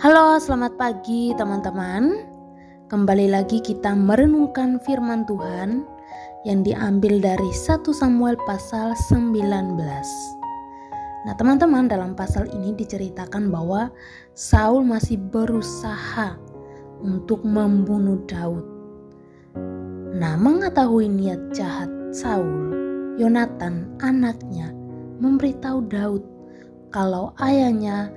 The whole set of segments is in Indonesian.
Halo, selamat pagi teman-teman. Kembali lagi kita merenungkan firman Tuhan yang diambil dari 1 Samuel pasal 19. Nah teman-teman, dalam pasal ini diceritakan bahwa Saul masih berusaha untuk membunuh Daud. Nah, mengetahui niat jahat Saul, Yonatan anaknya memberitahu Daud kalau ayahnya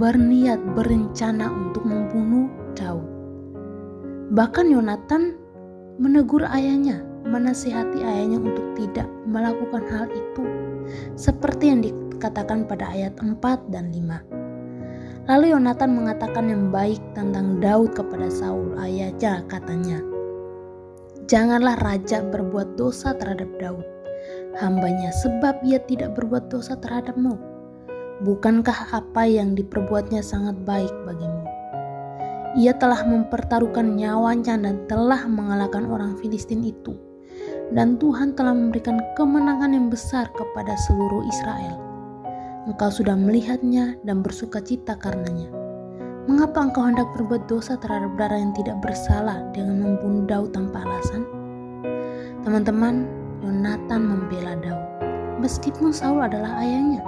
berniat berencana untuk membunuh Daud. Bahkan Yonatan menegur ayahnya, menasihati ayahnya untuk tidak melakukan hal itu, seperti yang dikatakan pada ayat 4 dan 5. Lalu Yonatan mengatakan yang baik tentang Daud kepada Saul ayahnya, katanya, "Janganlah raja berbuat dosa terhadap Daud, hambanya, sebab ia tidak berbuat dosa terhadapmu. Bukankah apa yang diperbuatnya sangat baik bagimu? Ia telah mempertaruhkan nyawanya dan telah mengalahkan orang Filistin itu. Dan Tuhan telah memberikan kemenangan yang besar kepada seluruh Israel. Engkau sudah melihatnya dan bersukacita karenanya. Mengapa engkau hendak berbuat dosa terhadap darah yang tidak bersalah dengan membunuh Daud tanpa alasan?" Teman-teman, Yonatan membela Daud meskipun Saul adalah ayahnya.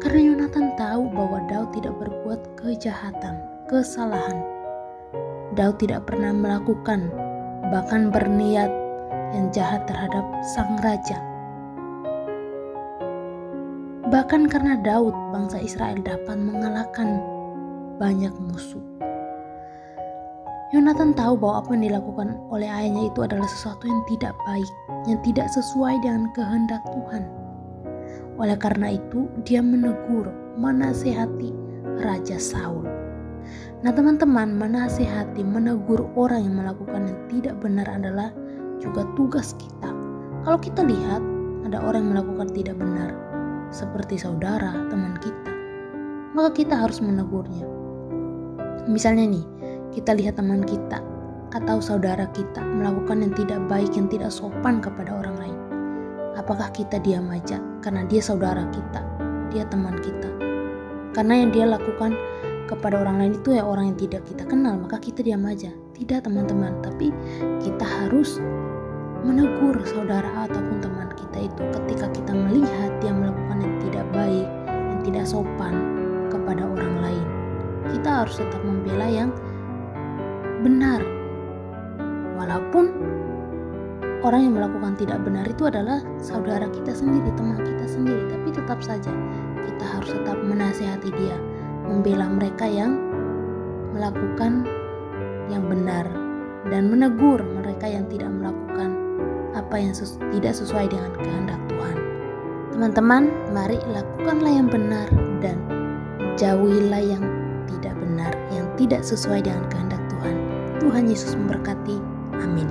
Karena Yonatan tahu bahwa Daud tidak berbuat kejahatan, kesalahan. Daud tidak pernah melakukan, bahkan berniat yang jahat terhadap sang raja. Bahkan karena Daud, bangsa Israel dapat mengalahkan banyak musuh. Yonatan tahu bahwa apa yang dilakukan oleh ayahnya itu adalah sesuatu yang tidak baik, yang tidak sesuai dengan kehendak Tuhan. Oleh karena itu, dia menegur, menasihati Raja Saul. Nah teman-teman, menasihati, menegur orang yang melakukan yang tidak benar adalah juga tugas kita. Kalau kita lihat ada orang yang melakukan tidak benar, seperti saudara, teman kita, maka kita harus menegurnya. Misalnya nih, kita lihat teman kita atau saudara kita melakukan yang tidak baik, yang tidak sopan kepada orang lain. Apakah kita diam aja karena dia saudara kita, dia teman kita? Karena yang dia lakukan kepada orang lain itu ya orang yang tidak kita kenal, maka kita diam aja? Tidak teman-teman, tapi kita harus menegur saudara ataupun teman kita itu ketika kita melihat dia melakukan yang tidak baik, yang tidak sopan kepada orang lain. Kita harus tetap membela yang benar, walaupun orang yang melakukan tidak benar itu adalah saudara kita sendiri, teman kita sendiri. Tapi tetap saja kita harus tetap menasihati dia, membela mereka yang melakukan yang benar, dan menegur mereka yang tidak melakukan apa yang tidak sesuai dengan kehendak Tuhan. Teman-teman, mari lakukanlah yang benar dan jauhilah yang tidak benar, yang tidak sesuai dengan kehendak Tuhan. Tuhan Yesus memberkati. Amin.